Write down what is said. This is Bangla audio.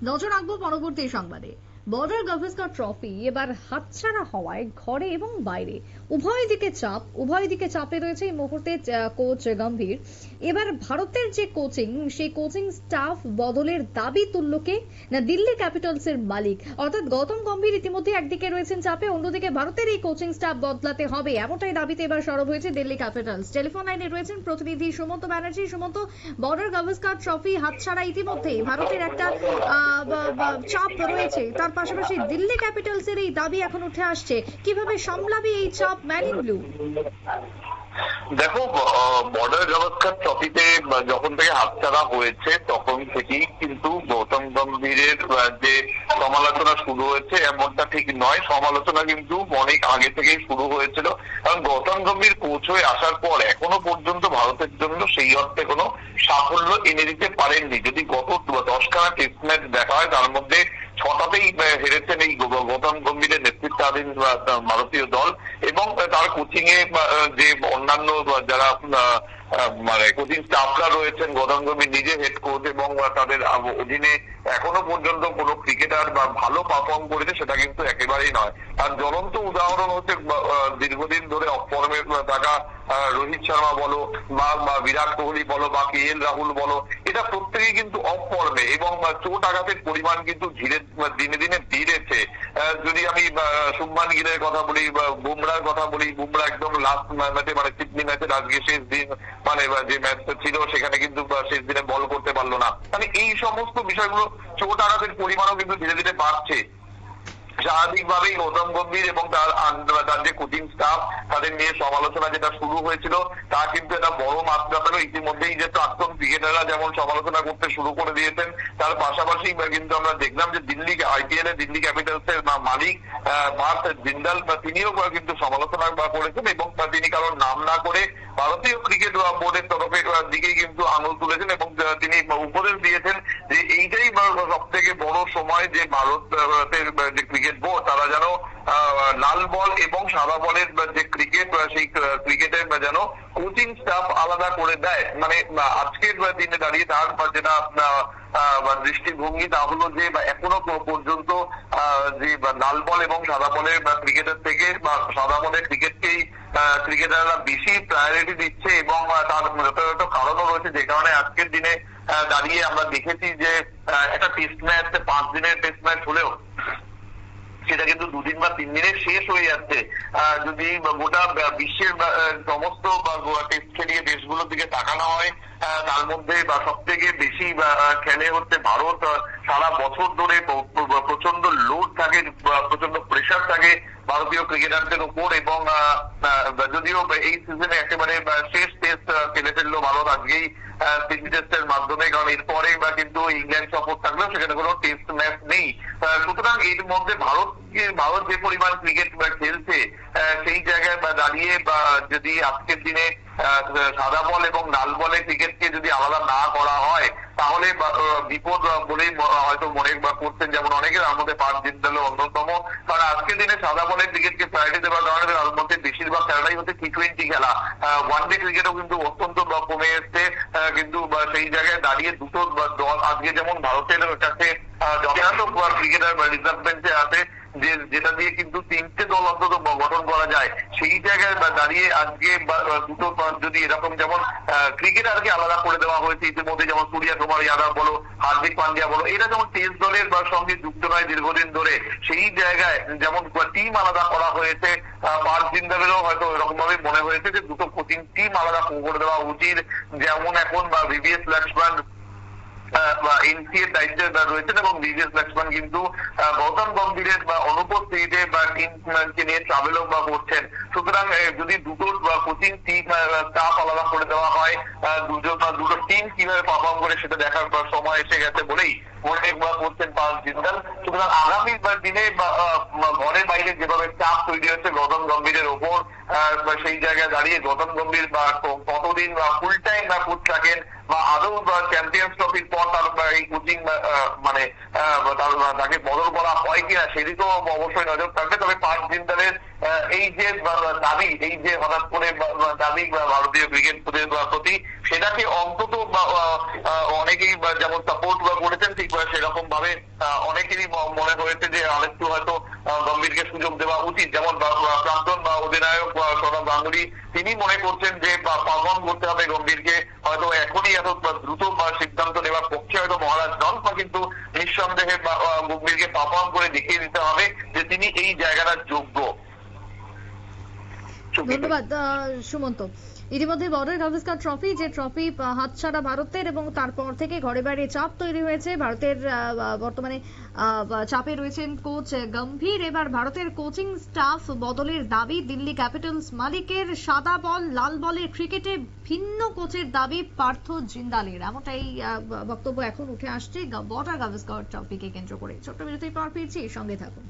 নজর রাখবো পরবর্তী সংবাদে। বর্ডার গাভাস্কার ট্রফি এবার হাতছাড়া হওয়ায় ঘরে এবং বাইরে উভয় দিকে চাপে রয়েছে এই মুহূর্তে কোচ গম্ভীর। এবার ভারতের যে কোচিং, সেই কোচিং স্টাফ বদলের দাবি তুলল কে? না দিল্লি ক্যাপিটালসের মালিক অর্থাৎ গৌতম গম্ভীর ইতিমধ্যে একদিকে রয়েছেন চাপে, অন্যদিকে ভারতের এই কোচিং স্টাফ বদলাতে হবে, এমনটাই দাবিতে এবার সরব হয়েছে দিল্লি ক্যাপিটালস। টেলিফোন লাইনে রয়েছেন প্রতিনিধি সুমন্ত ব্যানার্জি। সুমন্ত, বর্ডার গাভাস্কার ট্রফি হাতছাড়া ইতিমধ্যে ভারতের একটা চাপ রয়েছে, তার পাশাপাশি দিল্লি ক্যাপিটালসের এই দাবি এখন উঠে আসছে, কিভাবে সামলাবে এই চাপ ম্যান ইন ব্লু? দেখো, বর্ডার গাভাস্কার ট্রফিতে যখন থেকে হাতছাড়া হয়েছে তখন থেকেই কিন্তু গৌতম গম্ভীরের যে সমালোচনা শুরু হয়েছে এমনটা ঠিক নয়। সমালোচনা কিন্তু অনেক আগে থেকেই শুরু হয়েছিল, কারণ গৌতম গম্ভীর কোচ হয়ে আসার পর এখনো পর্যন্ত ভারতের জন্য সেই অর্থে কোনো সাফল্য এনে দিতে পারেননি। যদি গত 10খানা টেস্ট ম্যাচ দেখা হয় তার মধ্যে 6টাতেই হেরেছেন এই গৌতম গম্ভীরের নেতৃত্বাধীন ভারতীয় দল, এবং তার কোচিং এ যে অন্যান্য যারা মানে কোচিং স্টাফরা রয়েছেন, গৌতম গম্ভীর নিজে হেড কোচ এবং তাদের অধীনে এখনো পর্যন্ত কোনো ক্রিকেটার বা ভালো পারফর্ম করেছে সেটা কিন্তু একেবারেই নয়। আর জ্বলন্ত উদাহরণ হচ্ছে দীর্ঘদিন ধরে অফর্মে থাকা রোহিত শর্মা বলো বা বিরাট কোহলি বলো বা KL রাহুল বলো, এটা প্রত্যেকেই কিন্তু অফর্মে এবং চোট আঘাতের পরিমাণ কিন্তু দিনে দিনে বেড়েছে। যদি আমি শুভমান গিলের কথা বলি বা বুমরার কথা বলি, বুমরা একদম লাস্ট ম্যাচে মানে সিডনি ম্যাচের আজকে শেষ দিন, মানে যে ম্যাচটা ছিল সেখানে কিন্তু শেষ দিনে বল করতে পারলো না। মানে এই সমস্ত বিষয়গুলো, চোট আঘাতের পরিমাণও কিন্তু ধীরে ধীরে বাড়ছে। স্বাভাবিকভাবেই গৌতম গম্ভীর এবং তার যে কোচিং স্টাফ তাদের নিয়ে সমালোচনা যেটা শুরু হয়েছিল তা কিন্তু একটা বড় মাত্রা পেল। ইতিমধ্যেই যে প্রাক্তন ক্রিকেটাররা যেমন সমালোচনা করতে শুরু করে দিয়েছেন, তার পাশাপাশি কিন্তু আমরা দেখলাম যে IPL এ দিল্লি ক্যাপিটালস এর মালিক পার্থ জিন্দাল তিনিও কিন্তু সমালোচনা করেছেন এবং তিনি কারোর নাম না করে ভারতীয় ক্রিকেট বোর্ডের তরফের দিকেই কিন্তু আঙুল তুলেছেন এবং তিনি উপদেশ দিয়েছেন যে এইটাই সব থেকে বড় সময় যে ভারতের যে ক্রিকেট বোর্ড তারা যেন লাল বল এবং সাদা বলের যে ক্রিকেট, সেই ক্রিকেটের যেন কোচিং স্টাফ আলাদা করে দেয়। মানে আজকের দিনে দাঁড়িয়ে তার যেটা দৃষ্টিভঙ্গি তা হলো যে এখনো পর্যন্ত যে লাল বল এবং সাদা বলের ক্রিকেটের থেকে বা সাদা বলের ক্রিকেটকেই ক্রিকেটাররা বেশি প্রায়োরিটি দিচ্ছে এবং তার যথাযথ কারণও রয়েছে, যে কারণে আজকের দিনে দাঁড়িয়ে আমরা দেখেছি যে একটা টেস্ট ম্যাচ 5 দিনের টেস্ট ম্যাচ হলেও সেটা কিন্তু 2 দিন বা 3 দিনে শেষ হয়ে যাচ্ছে। যদি গোটা বিশ্বের সমস্ত টেস্ট খেলিয়ে দেশগুলোর দিকে তাকানো হয়, তার মধ্যে সব থেকে বেশি খেলে হচ্ছে ভারত। সারা বছর ধরে প্রচন্ড লোড থাকে, প্রচন্ড প্রেশার থাকে ভারতীয় ক্রিকেটারদের উপর এবং যদিও এই সিজনে একেবারে শেষ টেস্ট খেলে ফেললো ভারত আজকেই সিডনি টেস্টের মাধ্যমে, কারণ এরপরে কিন্তু ইংল্যান্ড সফর থাকলেও সেখানে কোনো টেস্ট ম্যাচ নেই। সুতরাং এর মধ্যে ভারত যে পরিমাণ ক্রিকেট খেলছে সেই জায়গায় দাঁড়িয়ে বা যদি আজকের দিনে সাদা বল এবং লাল বলে ক্রিকেটকে যদি আলাদা না করা হয় তাহলে বিপদ বলেই হয়তো মনে করছেন, যেমন অনেকে, তার মধ্যে পার্থ জিন্দাল অন্যতম। কারণ আজকের দিনে সাদা বলের ক্রিকেটকে প্রায়োরিটি দেওয়ার কারণে তার মধ্যে বেশিরভাগ খেলাটাই হচ্ছে T20 খেলা। ওয়ানডে ক্রিকেটও কিন্তু অত্যন্ত কমে এসছে। কিন্তু সেই জায়গায় দাঁড়িয়ে দুটো দল আজকে যেমন ভারতের কাছে যথাযথ ক্রিকেটার রিজার্ভ বেঞ্চে আছে, যেটা দিয়ে কিন্তু 3টে দল অন্তত গঠন করা যায়, সেই জায়গায় দাঁড়িয়ে আজকে দুটো যদি এরকম যেমন ক্রিকেটারকে আলাদা করে দেওয়া হয়েছে ইতিমধ্যে, যেমন সূর্য কুমার যাদব বলো, হার্দিক পান্ডিয়া বলো, এরা যেমন টেস্ট দলের সঙ্গে যুক্ত নয় দীর্ঘদিন ধরে, সেই জায়গায় যেমন টিম আলাদা করা হয়েছে, পার্থ জিন্দালেরও হয়তো এরকম ভাবে মনে হয়েছে যে দুটো কোচিং টিম আলাদা করে দেওয়া উচিত। যেমন এখন VVS লক্ষ্মণ NCA দায়িত্বে রয়েছেন এবং VVS লক্ষ্মণ কিন্তু গৌতম গম্ভীরের অনুপস্থিতিতে টিমকে নিয়ে ট্রাভেলও করছেন। সুতরাং যদি দুটো কোচিং টিম স্টাফ আলাদা করে দেওয়া হয়, দুটো টিম কিভাবে পারফর্ম করে সেটা দেখার সময় এসে গেছে বলেই মনে করছেন পার্থ জিন্দাল। সুতরাং আগামী দিনে ঘরে বাইরে যেভাবে চাপ তৈরি হচ্ছে গৌতম গম্ভীরের ওপর, সেই জায়গায় দাঁড়িয়ে গৌতম গম্ভীর কতদিন ফুল টাইম কোচ থাকেন বা আদৌ চ্যাম্পিয়ন্স ট্রফির পর তার এই কোচিং মানে তাকে বদল করা হয় কিনা সেদিকেও অবশ্যই নজর থাকবে। তবে পার্থ জিন্দালের এই যে দাবি, এই যে হঠাৎ করে দাবি ভারতীয় ক্রিকেট প্রতি, সেটাকে অন্তত অনেকেই যেমন সাপোর্ট করেছেন, ঠিক সেরকম ভাবে অনেকেরই মনে হয়েছে যে আরেকটু হয়তো গম্ভীরকে সুযোগ দেওয়া উচিত। যেমন প্রাক্তন অধিনায়ক সৌরভ গাঙ্গুলি তিনি মনে করছেন যে পারফর্ম করতে হবে গম্ভীরকে, হয়তো এখনই এত দ্রুত সিদ্ধান্ত নেওয়ার পক্ষে হয়তো মহারাজ নন, কিন্তু নিঃসন্দেহে গম্ভীরকে পারফর্ম করে দেখিয়ে দিতে হবে যে তিনি এই জায়গাটার যোগ্য। ধন্যবাদ সুমন্ত। ইতিমধ্যে বর্ডার গাভাস্কার ট্রফি, যে ট্রফি হাতছাড়া ভারতের, এবং তারপর থেকে ঘরে বাইরে চাপ তৈরি হয়েছে। ভারতের বর্তমানে চাপে রয়েছেন কোচ গম্ভীর। এবার ভারতের কোচিং স্টাফ বদলের দাবি দিল্লি ক্যাপিটালস মালিকের। সাদা বল লাল বলের ক্রিকেটে ভিন্ন কোচের দাবি পার্থ জিন্দালের, এমনটাই বক্তব্য এখন উঠে আসছে বর্ডার গাভাস্কার ট্রফিকে কেন্দ্র করে। ছোট্ট বিরতির পর ফিরছি, সঙ্গে থাকুন।